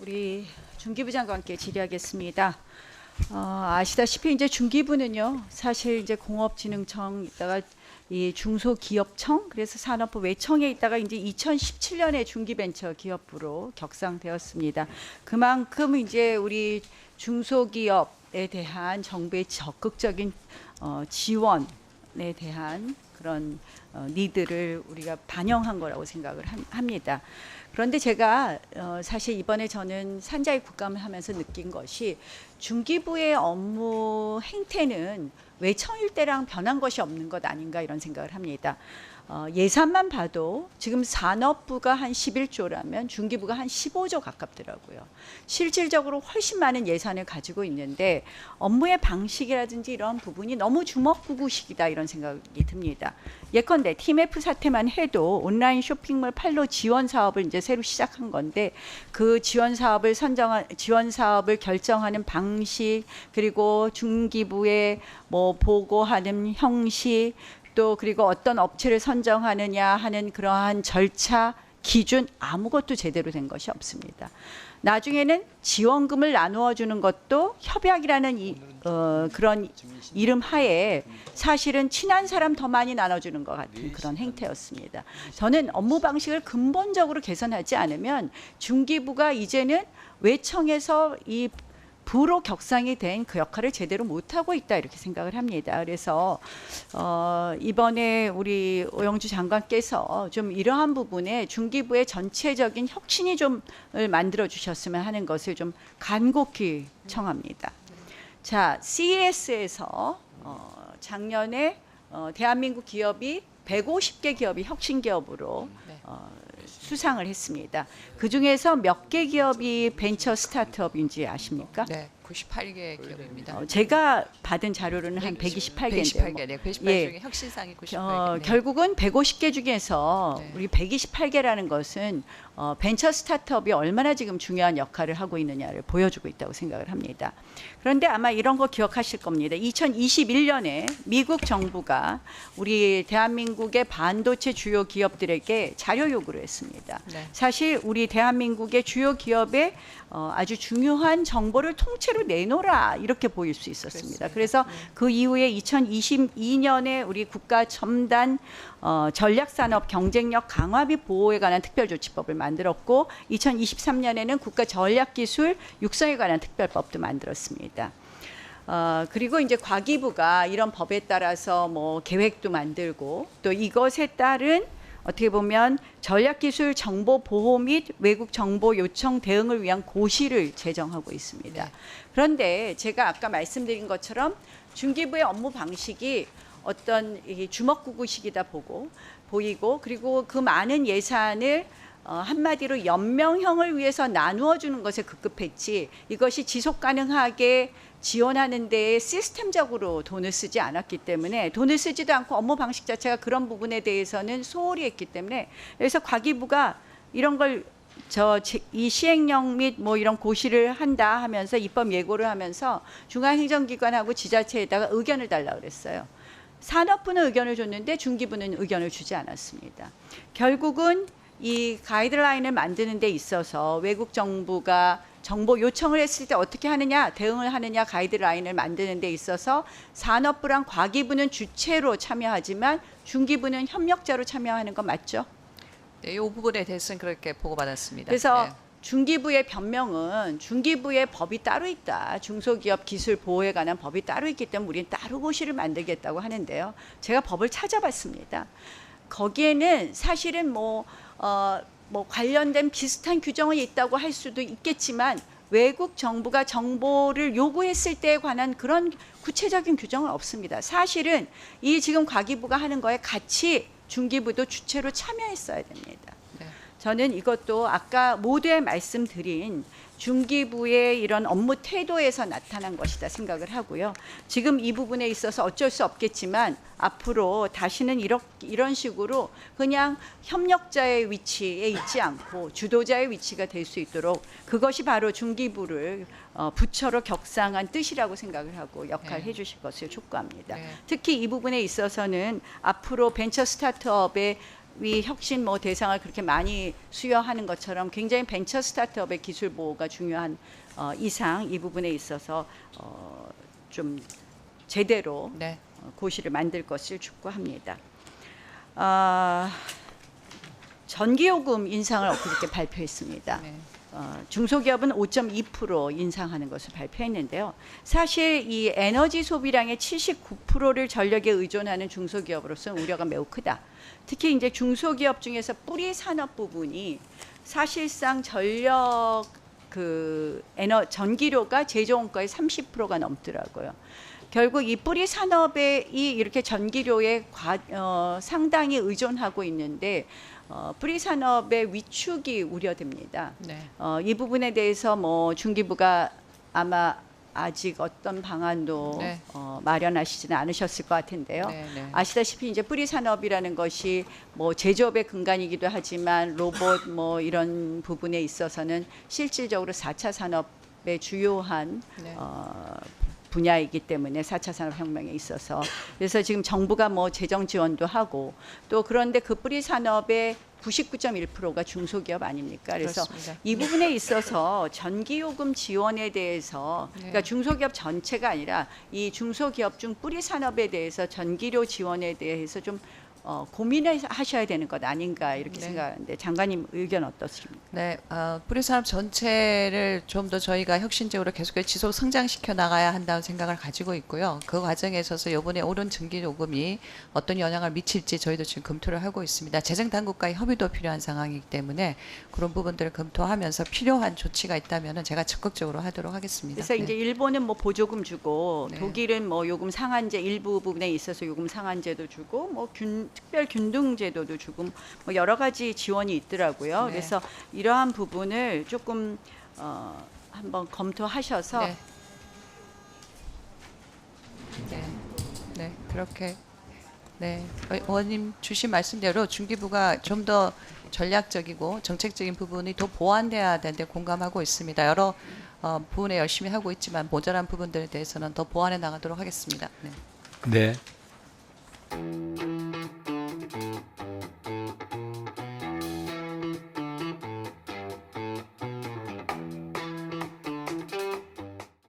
우리 중기부 장관께 질의하겠습니다. 아시다시피 이제 중기부는요, 사실 이제 공업진흥청 있다가 이 중소기업청, 그래서 산업부 외청에 있다가 이제 2017년에 중기벤처기업부로 격상되었습니다. 그만큼 이제 우리 중소기업에 대한 정부의 적극적인 지원에 대한 그런 니드를 우리가 반영한 거라고 생각을 합니다. 그런데 제가 사실 이번에 저는 산자의 국감을 하면서 느낀 것이 중기부의 업무 행태는 외청일 때랑 변한 것이 없는 것 아닌가 이런 생각을 합니다. 예산만 봐도 지금 산업부가 한 11조라면 중기부가 한 15조 가깝더라고요. 실질적으로 훨씬 많은 예산을 가지고 있는데 업무의 방식이라든지 이런 부분이 너무 주먹구구식이다 이런 생각이 듭니다. 예컨대 TMF 사태만 해도 온라인 쇼핑몰 판로 지원 사업을 이제 새로 시작한 건데 그 지원 사업을 결정하는 방식, 그리고 중기부에 뭐 보고하는 형식, 또 그리고 어떤 업체를 선정하느냐 하는 그러한 절차, 기준 아무것도 제대로 된 것이 없습니다. 나중에는 지원금을 나누어 주는 것도 협약이라는 그런 이름 하에 사실은 친한 사람 더 많이 나눠주는 것 같은 그런 행태였습니다. 저는 업무 방식을 근본적으로 개선하지 않으면 중기부가 이제는 외청에서 이 부로 격상이 된 그 역할을 제대로 못하고 있다 이렇게 생각을 합니다. 그래서 이번에 우리 오영주 장관께서 좀 이러한 부분에 중기부의 전체적인 혁신이 좀 만들어 주셨으면 하는 것을 좀 간곡히 청합니다. 자, CES에서 작년에 대한민국 기업이 150개 기업이 혁신 기업으로 수상을 했습니다. 그 중에서 몇 개 기업이 벤처 스타트업인지 아십니까? 네, 98개 기업입니다. 제가 받은 자료로는 한 128개인데요. 128개, 네, 128개 중에 혁신상이 98개. 결국은 150개 중에서 네. 우리 128개라는 것은 벤처 스타트업이 얼마나 지금 중요한 역할을 하고 있느냐를 보여주고 있다고 생각을 합니다. 그런데 아마 이런 거 기억하실 겁니다. 2021년에 미국 정부가 우리 대한민국의 반도체 주요 기업들에게 자료 요구를 했습니다. 네. 사실 우리 대한민국의 주요 기업의 아주 중요한 정보를 통째로 내놓으라 이렇게 보일 수 있었습니다. 그렇습니다. 그래서 그 이후에 2022년에 우리 국가 첨단 전략산업 경쟁력 강화 및 보호에 관한 특별조치법을 만들었고 2023년에는 국가 전략기술 육성에 관한 특별법도 만들었습니다. 그리고 이제 과기부가 이런 법에 따라서 뭐 계획도 만들고 또 이것에 따른 어떻게 보면 전략기술 정보 보호 및 외국 정보 요청 대응을 위한 고시를 제정하고 있습니다. 네. 그런데 제가 아까 말씀드린 것처럼 중기부의 업무 방식이 어떤 주먹구구식이다 보이고 그리고 그 많은 예산을 한마디로 연명형을 위해서 나누어 주는 것에 급급했지 이것이 지속 가능하게 지원하는 데에 시스템적으로 돈을 쓰지 않았기 때문에 돈을 쓰지도 않고 업무 방식 자체가 그런 부분에 대해서는 소홀히 했기 때문에 그래서 과기부가 이런 걸 이 시행령 및 뭐 이런 고시를 한다 하면서 입법 예고를 하면서 중앙행정기관하고 지자체에다가 의견을 달라고 그랬어요. 산업부는 의견을 줬는데 중기부는 의견을 주지 않았습니다. 결국은 이 가이드라인을 만드는 데 있어서 외국 정부가 정보 요청을 했을 때 어떻게 하느냐, 대응을 하느냐 가이드라인을 만드는 데 있어서 산업부랑 과기부는 주체로 참여하지만 중기부는 협력자로 참여하는 거 맞죠? 네, 이 부분에 대해서는 그렇게 보고받았습니다. 그래서 네. 중기부의 변명은 중기부의 법이 따로 있다. 중소기업 기술 보호에 관한 법이 따로 있기 때문에 우리는 따로 고시를 만들겠다고 하는데요. 제가 법을 찾아봤습니다. 거기에는 사실은 뭐 관련된 비슷한 규정이 있다고 할 수도 있겠지만 외국 정부가 정보를 요구했을 때에 관한 그런 구체적인 규정은 없습니다. 사실은 이 지금 과기부가 하는 거에 같이 중기부도 주체로 참여했어야 됩니다. 네. 저는 이것도 아까 모두에 말씀드린 중기부의 이런 업무 태도에서 나타난 것이다 생각을 하고요. 지금 이 부분에 있어서 어쩔 수 없겠지만 앞으로 다시는 이런 식으로 그냥 협력자의 위치에 있지 않고 주도자의 위치가 될 수 있도록 그것이 바로 중기부를 부처로 격상한 뜻이라고 생각을 하고 역할을 네. 해주실 것을 촉구합니다. 네. 특히 이 부분에 있어서는 앞으로 벤처 스타트업의 기업이 혁신 뭐 대상을 그렇게 많이 수여하는 것처럼 굉장히 벤처 스타트업의 기술 보호가 중요한 이상 이 부분에 있어서 좀 제대로 네. 고시를 만들 것을 촉구합니다. 전기요금 인상을 엊그저께 발표했습니다. 네. 중소기업은 5.2% 인상하는 것을 발표했는데요. 사실 이 에너지 소비량의 79%를 전력에 의존하는 중소기업으로서는 우려가 매우 크다. 특히 이제 중소기업 중에서 뿌리 산업 부분이 사실상 전력 전기료가 제조원가의 30%가 넘더라고요. 결국 이 뿌리 산업이 이렇게 전기료에 상당히 의존하고 있는데 뿌리 산업의 위축이 우려됩니다. 네. 이 부분에 대해서 뭐 중기부가 아마 아직 어떤 방안도 네. 마련하시지는 않으셨을 것 같은데요. 네, 네. 아시다시피 이제 뿌리 산업이라는 것이 뭐 제조업의 근간이기도 하지만 로봇 뭐 이런 부분에 있어서는 실질적으로 4차 산업의 주요한 네. 분야이기 때문에 4차 산업혁명에 있어서 그래서 지금 정부가 뭐 재정 지원도 하고 또 그런데 그 뿌리 산업의 99.1%가 중소기업 아닙니까? 그래서 그렇습니다. 이 부분에 있어서 전기요금 지원에 대해서 네. 그러니까 중소기업 전체가 아니라 이 중소기업 중 뿌리 산업에 대해서 전기료 지원에 대해서 좀 고민을 하셔야 되는 것 아닌가 이렇게 네. 생각하는데 장관님 의견 어떻습니까? 네, 뿌리산업 전체를 좀 더 저희가 혁신적으로 계속해서 지속 성장시켜 나가야 한다는 생각을 가지고 있고요. 그 과정에 있어서 이번에 오른 전기요금이 어떤 영향을 미칠지 저희도 지금 검토를 하고 있습니다. 재정 당국과의 협의도 필요한 상황이기 때문에 그런 부분들을 검토하면서 필요한 조치가 있다면 제가 적극적으로 하도록 하겠습니다. 그래서 이제 일본은 뭐 보조금 주고 네. 독일은 뭐 요금 상한제 일부 부분에 있어서 요금 상한제도 주고 뭐 특별 균등 제도도 주고 뭐 여러 가지 지원이 있더라고요. 네. 그래서 이러한 부분을 조금 한번 검토하셔서 네. 네, 네, 그렇게 네, 의원님 주신 말씀대로 중기부가 좀 더 전략적이고 정책적인 부분이 더 보완돼야 되는데 공감하고 있습니다. 여러 부분에 열심히 하고 있지만 모자란 부분들에 대해서는 더 보완해 나가도록 하겠습니다. 네. 네.